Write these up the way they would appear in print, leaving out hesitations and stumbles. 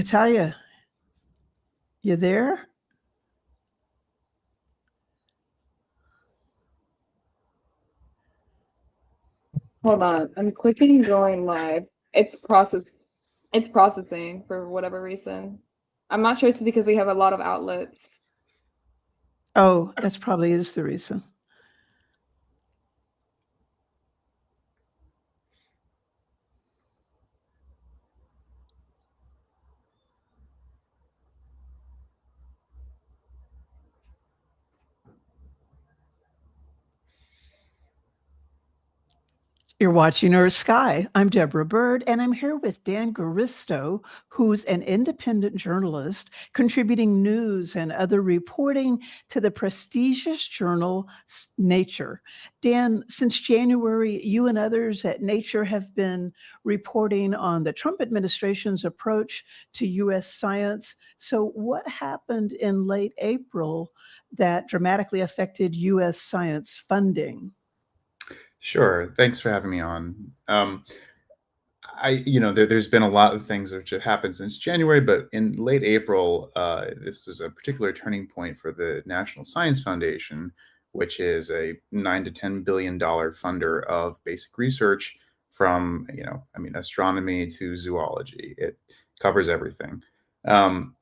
Natalia, you there? Hold on. I'm clicking going live. It's processing for whatever reason. I'm not sure it's because we have a lot of outlets. Oh, that's probably is the reason. You're watching EarthSky. I'm Deborah Byrd, and I'm here with Dan Garisto, who's an independent journalist contributing news and other reporting to the prestigious journal Nature. Dan, since January, you and others at Nature have been reporting on the Trump administration's approach to U.S. science. So, what happened in late April that dramatically affected U.S. science funding? Sure. Thanks for having me on. There's been a lot of things which have happened since January, but in late April, this was a particular turning point for the National Science Foundation, which is a $9 to $10 billion funder of basic research from, astronomy to zoology. It covers everything.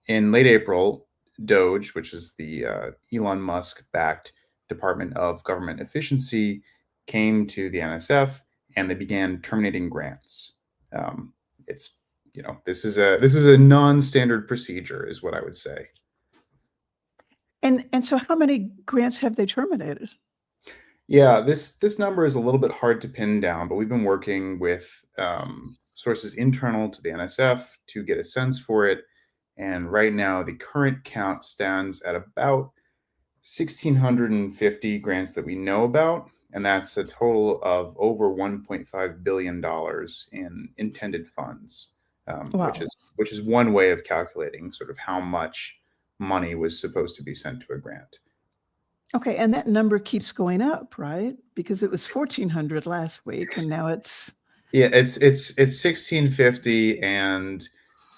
In late April, DOGE, which is the Elon Musk-backed Department of Government Efficiency, came to the NSF and they began terminating grants. It's this is a non-standard procedure, is what I would say. And so how many grants have they terminated? Yeah, this number is a little bit hard to pin down, but we've been working with sources internal to the NSF to get a sense for it. And right now, the current count stands at about 1,650 grants that we know about. And that's a total of over $1.5 billion in intended funds, Wow. which is one way of calculating sort of how much money was supposed to be sent to a grant. Okay, and that number keeps going up, right? Because it was 1,400 last week, and now it's it's 1,650, and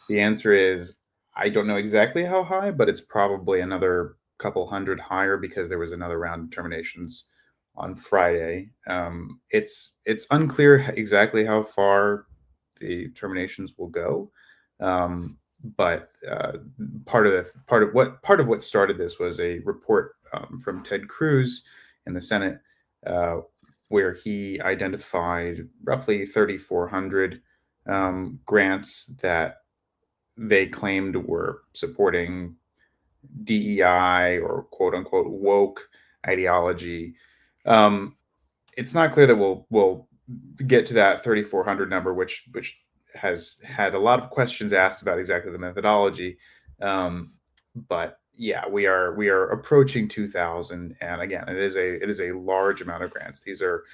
the answer is I don't know exactly how high, but it's probably another couple hundred higher because there was another round of terminations on Friday. It's unclear exactly how far the terminations will go, but part of what started this was a report from Ted Cruz in the Senate, where he identified roughly 3,400 grants that they claimed were supporting DEI or quote unquote woke ideology. It's not clear that we'll get to that 3,400 number, which has had a lot of questions asked about exactly the methodology. But yeah, we are approaching 2,000, and again, it is a large amount of grants. These are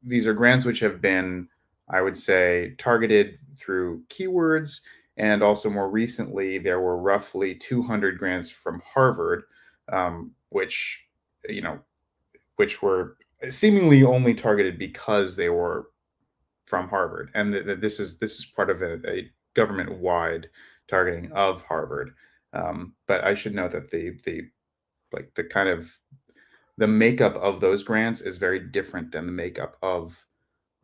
grants which have been, I would say, targeted through keywords. And also more recently, there were roughly 200 grants from Harvard, which were seemingly only targeted because they were from Harvard. And this is part of a government-wide targeting of Harvard. But I should note that the kind of the makeup of those grants is very different than the makeup of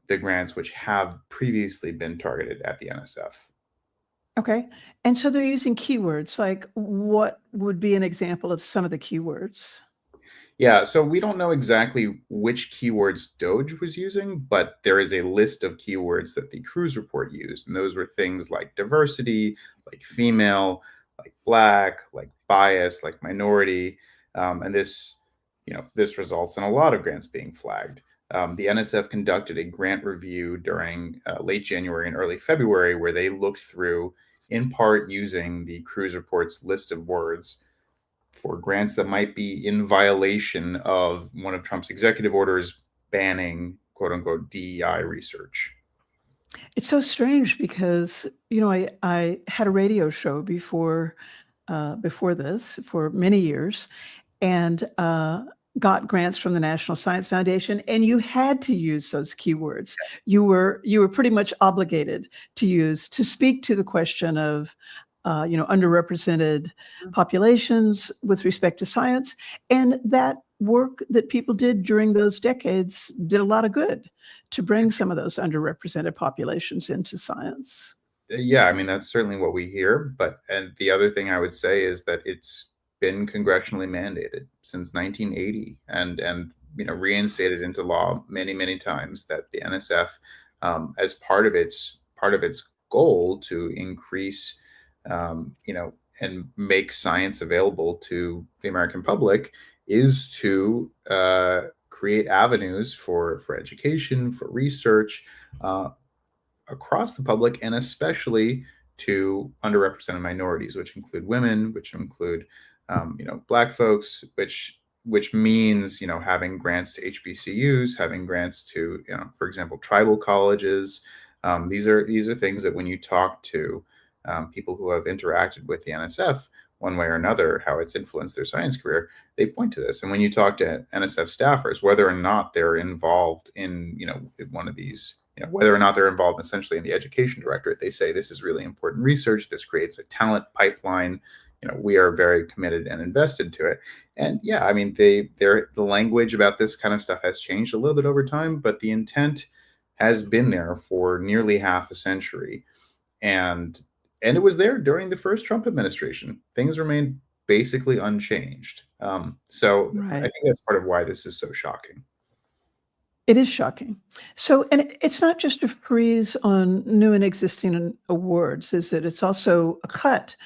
the grants which have previously been targeted at the NSF. okay. And so they're using keywords. Like, what would be an example of some of the keywords? Yeah, so we don't know exactly which keywords Doge was using, but there is a list of keywords that the Cruz report used. And those were things like diversity, like female, like black, like bias, like minority. And this results in a lot of grants being flagged. The NSF conducted a grant review during late January and early February where they looked through, in part using the Cruz report's list of words, for grants that might be in violation of one of Trump's executive orders banning quote unquote DEI research. It's so strange because, I had a radio show before this for many years. And got grants from the National Science Foundation, and you had to use those keywords. Yes. You were pretty much obligated to speak to the question of underrepresented populations with respect to science, and that work that people did during those decades did a lot of good to bring some of those underrepresented populations into science. Yeah, I mean, that's certainly what we hear. And the other thing I would say is that it's been congressionally mandated since 1980 and reinstated into law many, many times that the NSF, as part of its goal to increase, and make science available to the American public, is to create avenues for education, for research, across the public, and especially to underrepresented minorities, which include women, which include Black folks, which means having grants to HBCUs, having grants to for example, tribal colleges. These are things that when you talk to people who have interacted with the NSF one way or another, how it's influenced their science career, they point to this. And when you talk to NSF staffers, whether or not they're involved in one of these, whether or not they're involved essentially in the education directorate, they say this is really important research. This creates a talent pipeline. We are very committed and invested to it. And yeah, I mean, the language about this kind of stuff has changed a little bit over time, but the intent has been there for nearly half a century. And it was there during the first Trump administration. Things remained basically unchanged. So Right. I think that's part of why this is so shocking. It is shocking. So, and it's not just a freeze on new and existing awards, is it? It's also a cut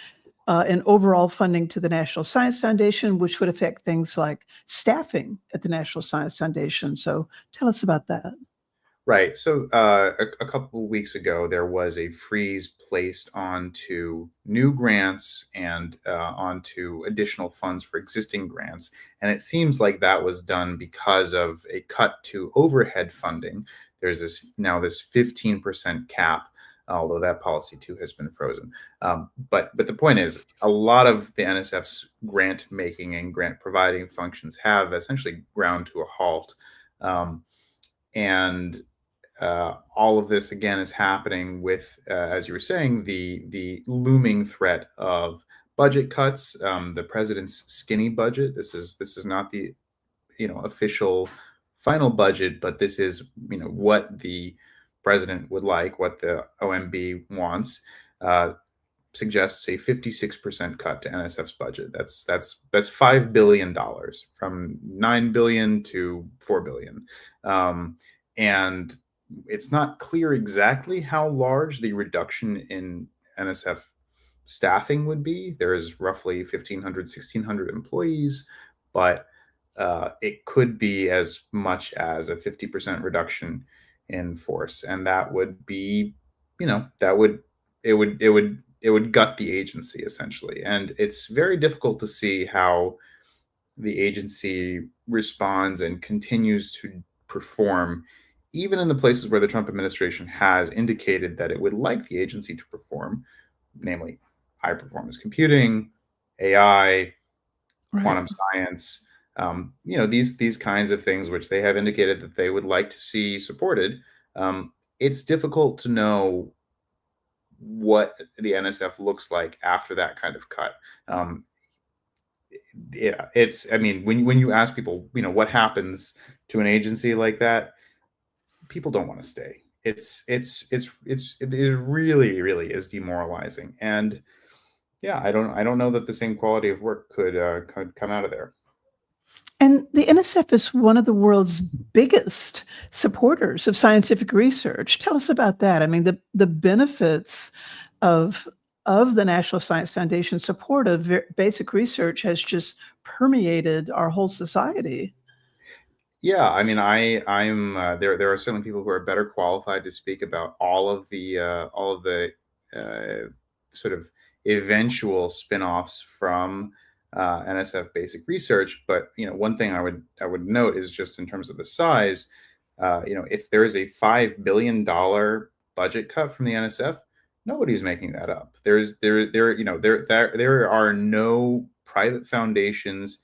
in overall funding to the National Science Foundation, which would affect things like staffing at the National Science Foundation. So tell us about that. Right. So a couple of weeks ago, there was a freeze placed onto new grants and onto additional funds for existing grants. And it seems like that was done because of a cut to overhead funding. There's this 15% cap, although that policy too has been frozen. But the point is, a lot of the NSF's grant making and grant providing functions have essentially ground to a halt. And all of this again is happening with, as you were saying, the looming threat of budget cuts. The president's skinny budget. This is not the official final budget, but this is what the president would like, what the OMB wants. Suggests a 56% cut to NSF's budget. That's $5 billion, from $9 billion to $4 billion, and it's not clear exactly how large the reduction in NSF staffing would be. There is roughly 1,500, 1,600 employees, but it could be as much as a 50% reduction in force, and that would be, it would gut the agency essentially. And it's very difficult to see how the agency responds and continues to perform, even in the places where the Trump administration has indicated that it would like the agency to perform, namely high performance computing, AI, quantum science, these kinds of things, which they have indicated that they would like to see supported. It's difficult to know what the NSF looks like after that kind of cut. I mean, when you ask people, what happens to an agency like that, people don't want to stay. It really, really is demoralizing. And yeah, I don't know that the same quality of work could come out of there. And the NSF is one of the world's biggest supporters of scientific research. Tell us about that. I mean, the benefits of the National Science Foundation support of basic research has just permeated our whole society. Yeah, I mean, I'm there are certainly people who are better qualified to speak about all of the sort of eventual spin-offs from NSF basic research. But one thing I would note is, just in terms of the size, if there is a $5 billion budget cut from the NSF, nobody's making that up. There are no private foundations.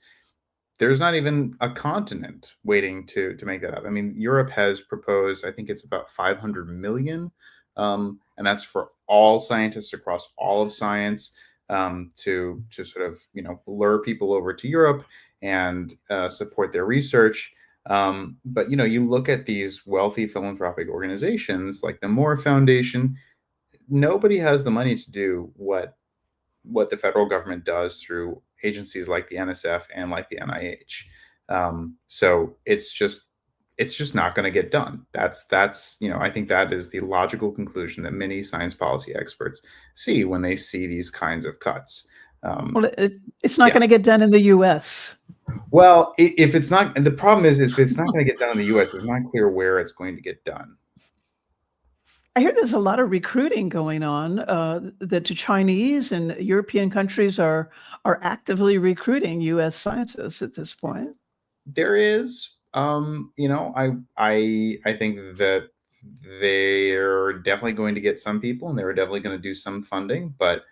there's not even a continent waiting to make that up. I mean, Europe has proposed, I think it's about 500 million, and that's for all scientists across all of science, to sort of lure people over to Europe and support their research. But you look at these wealthy philanthropic organizations like the Moore Foundation. Nobody has the money to do what the federal government does through agencies like the NSF and like the NIH. So it's just not going to get done. That's I think that is the logical conclusion that many science policy experts see when they see these kinds of cuts. Well, it's not Yeah. going to get done in the U.S. Well, if it's not, and the problem is if it's not going to get done in the U.S., it's not clear where it's going to get done. I hear there's a lot of recruiting going on, that the Chinese and European countries are actively recruiting U.S. scientists at this point. There is, I think that they're definitely going to get some people, and they're definitely going to do some funding, but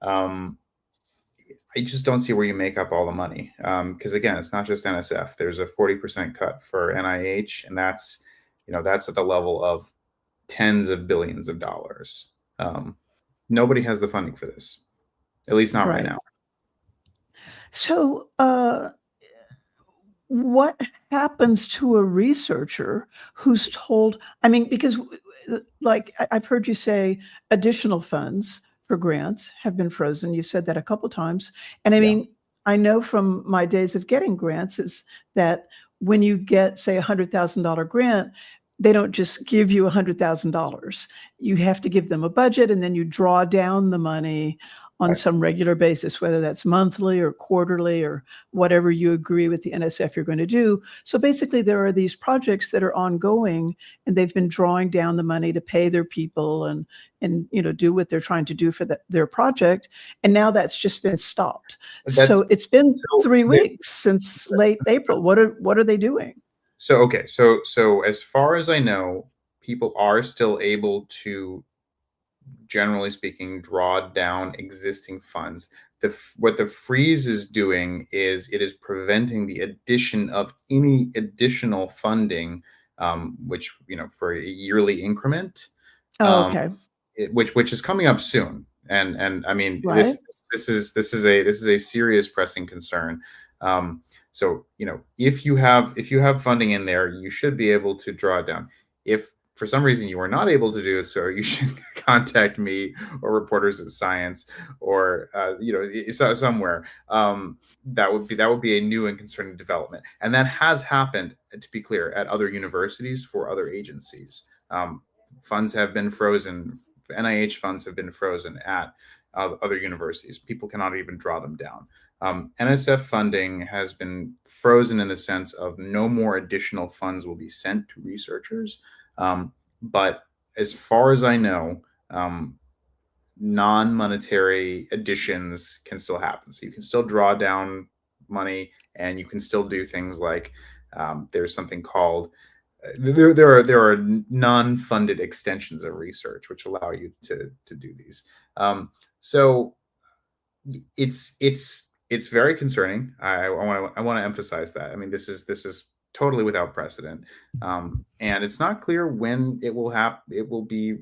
um, I just don't see where you make up all the money. Because again, it's not just NSF. There's a 40% cut for NIH, and that's at the level of tens of billions of dollars. Nobody has the funding for this, at least not right Right. now. So, what happens to a researcher who's told, I mean, because like I've heard you say additional funds for grants have been frozen. You said that a couple times. And I Yeah. mean, I know from my days of getting grants is that when you get, say, $100,000 grant, they don't just give you $100,000. You have to give them a budget, and then you draw down the money on Right. some regular basis, whether that's monthly or quarterly or whatever you agree with the NSF you're going to do. So basically, there are these projects that are ongoing, and they've been drawing down the money to pay their people and do what they're trying to do for their project. And now that's just been stopped. So it's been So 3 weeks since late April. What are they doing? okay, so as far as I know, people are still able to, generally speaking, draw down existing funds. What the freeze is doing is it is preventing the addition of any additional funding, which for a yearly increment, Oh, um, okay. which is coming up soon. And I mean, Right. this is a serious pressing concern. So if you have funding in there, you should be able to draw it down. If for some reason you are not able to do so, you should contact me or Reporters at Science, or somewhere. That would be a new and concerning development, and that has happened, to be clear, at other universities for other agencies. Funds have been frozen. NIH funds have been frozen at other universities. People cannot even draw them down. NSF funding has been frozen in the sense of no more additional funds will be sent to researchers. But as far as I know, non-monetary additions can still happen. So you can still draw down money, and you can still do things like, there's something called there are non-funded extensions of research which allow you to do these. So it's very concerning. I want to emphasize that. I mean, this is totally without precedent, and it's not clear when it will be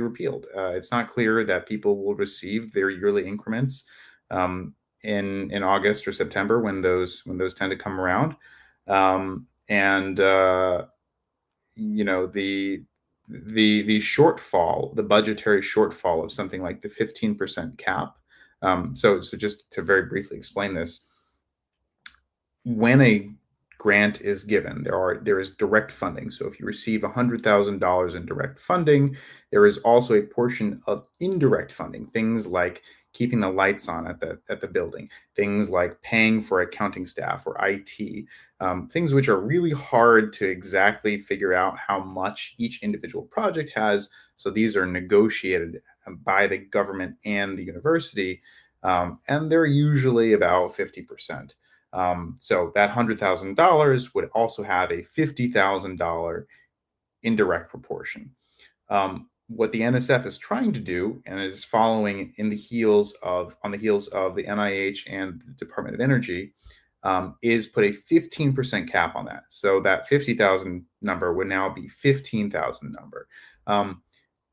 repealed. It's not clear that people will receive their yearly increments in August or September, when those tend to come around. And the shortfall, the budgetary shortfall of something like the 15% cap. So just to very briefly explain this, when a grant is given, there is direct funding. So if you receive $100,000 in direct funding, there is also a portion of indirect funding, things like keeping the lights on at the building, things like paying for accounting staff or IT, things which are really hard to exactly figure out how much each individual project has. So these are negotiated by the government and the university, and they're usually about 50%. So that $100,000 would also have a $50,000 indirect proportion. What the NSF is trying to do, and is following on the heels of the NIH and the Department of Energy, is put a 15% cap on that. So that 50,000 number would now be 15,000 number.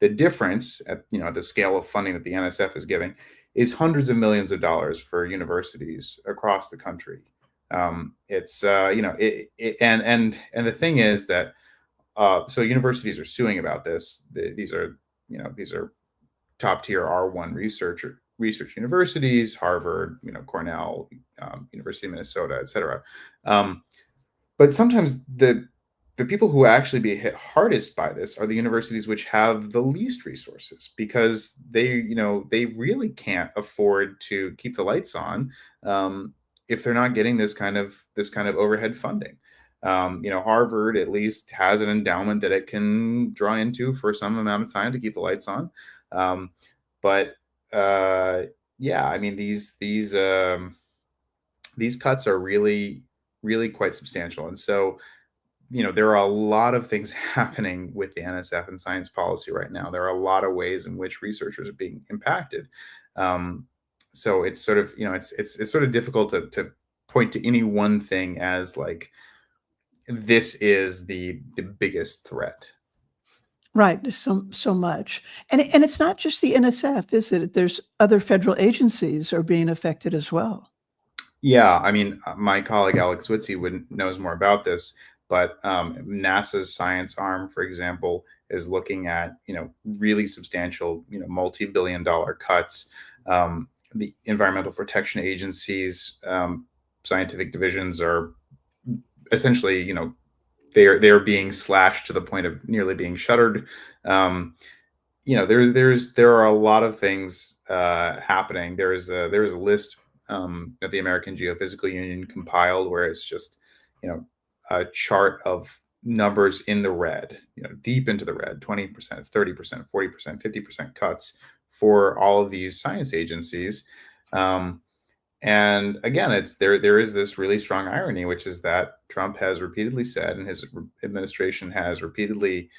The difference at the scale of funding that the NSF is giving is hundreds of millions of dollars for universities across the country. And the thing is that so universities are suing about this. These are top tier R1 research universities, Harvard, Cornell, University of Minnesota, et cetera. But sometimes the people who actually be hit hardest by this are the universities which have the least resources, because they really can't afford to keep the lights on if they're not getting this kind of overhead funding. Harvard at least has an endowment that it can draw into for some amount of time to keep the lights on. But yeah, I mean, these cuts are really, really quite substantial. And so, there are a lot of things happening with the NSF and science policy right now. There are a lot of ways in which researchers are being impacted. So it's sort of, it's sort of difficult to point to any one thing as like, this is the biggest threat. Right. There's so much. And it's not just the NSF, is it? There's other federal agencies are being affected as well. Yeah, I mean, my colleague Alex Witze knows more about this, but NASA's science arm, for example, is looking at really substantial multi-billion-dollar cuts. The Environmental Protection Agency's scientific divisions are essentially they're being slashed to the point of nearly being shuttered. There are a lot of things happening. There's a list that the American Geophysical Union compiled, where it's just a chart of numbers in the red, deep into the red, 20%, 30%, 40%, 50% cuts for all of these science agencies. And again, there is this really strong irony, which is that Trump has repeatedly said, and his administration has repeatedly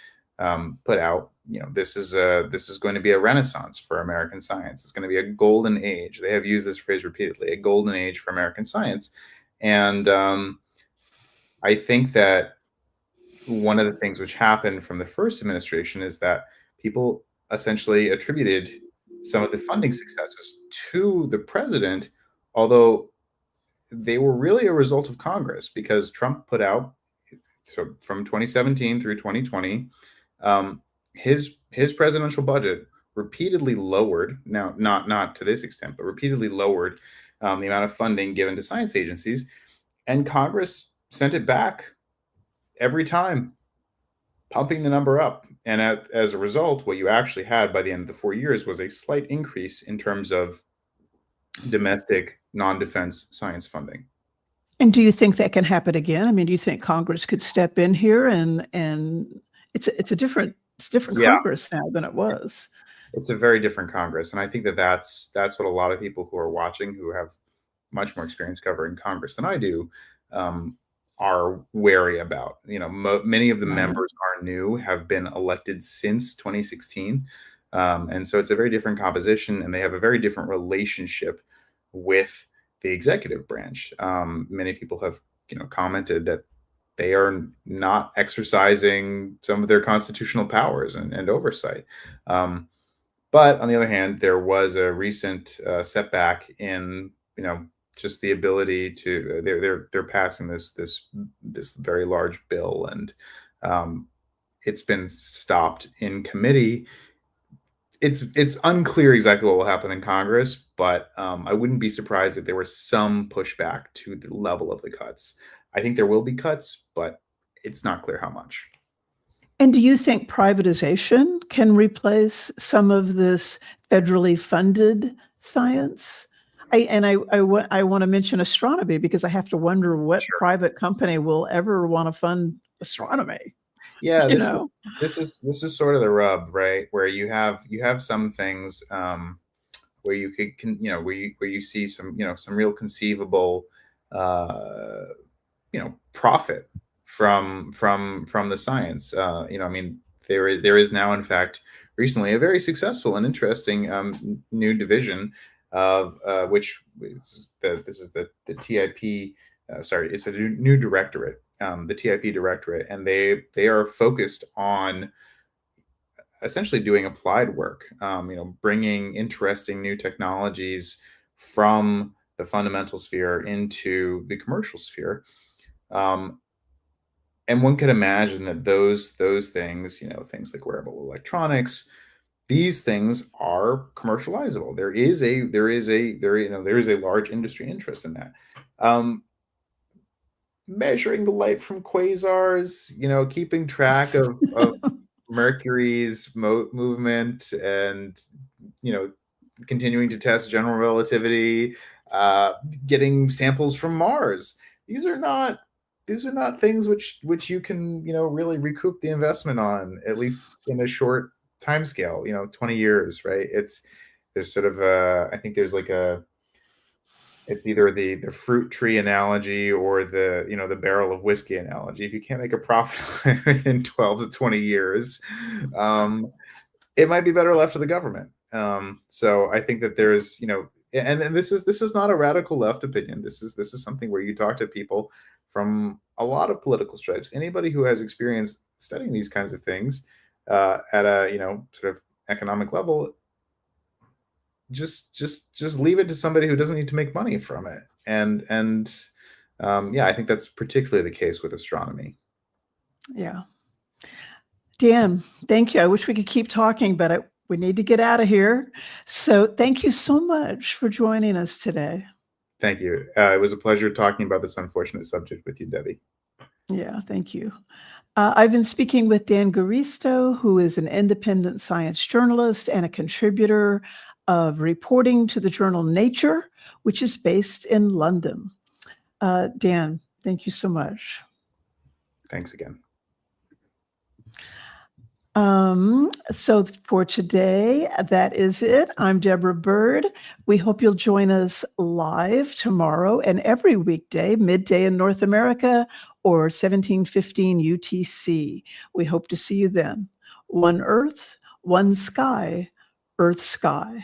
put out, this is going to be a renaissance for American science. It's going to be a golden age. They have used this phrase repeatedly, a golden age for American science. And I think that one of the things which happened from the first administration is that people essentially attributed some of the funding successes to the president, although they were really a result of Congress, because Trump put out, so from 2017 through 2020, his presidential budget repeatedly lowered, now not to this extent, but repeatedly lowered the amount of funding given to science agencies, and Congress sent it back every time, pumping the number up. And as a result, what you actually had by the end of the 4 years was a slight increase in terms of domestic non-defense science funding. And do you think that can happen again? I mean, do you think Congress could step in here and it's different Congress now than it was? It's a very different Congress, and I think that's what a lot of people who are watching, who have much more experience covering Congress than I do, are wary about. Many of the members are new, have been elected since 2016. And so it's a very different composition, and they have a very different relationship with the executive branch. Many people have, commented that they are not exercising some of their constitutional powers and oversight. But on the other hand, there was a recent setback in, just the ability to. They're passing this very large bill, and it's been stopped in committee. It's unclear exactly what will happen in Congress, but I wouldn't be surprised if there was some pushback to the level of the cuts. I think there will be cuts, but it's not clear how much. And do you think privatization can replace some of this federally funded science? I want to mention astronomy, because I have to wonder what private company will ever want to fund astronomy. Yeah, this is sort of the rub, right? Where you have some things where you could where you see some some real conceivable profit from the science. I mean, there is now, in fact, recently a very successful and interesting new division of which is this is the TIP sorry, it's a new directorate, the TIP directorate, and they are focused on essentially doing applied work, bringing interesting new technologies from the fundamental sphere into the commercial sphere. And one could imagine that those things, things like wearable electronics, these things are commercializable. There is a large industry interest in that. Measuring the light from quasars, keeping track of Mercury's movement, and continuing to test general relativity, getting samples from Mars. These are not things which you can really recoup the investment on, at least in a short time scale. 20 years, right? There's sort of I think there's like it's either the fruit tree analogy or the barrel of whiskey analogy. If you can't make a profit within 12 to 20 years, it might be better left to the government. So I think that there's, and this is not a radical left opinion. This is something where you talk to people from a lot of political stripes. Anybody who has experience studying these kinds of things at a sort of economic level, just leave it to somebody who doesn't need to make money from it. And I think that's particularly the case with astronomy. Yeah. Dan, thank you. I wish we could keep talking, but we need to get out of here. So thank you so much for joining us today. Thank you. It was a pleasure talking about this unfortunate subject with you, Debbie. Yeah, thank you. I've been speaking with Dan Garisto, who is an independent science journalist and a contributor of reporting to the journal Nature, which is based in London. Dan, thank you so much. Thanks again. So for today, that is it. I'm Deborah Byrd. We hope you'll join us live tomorrow and every weekday, midday in North America or 1715 UTC. We hope to see you then. One Earth, one sky, EarthSky.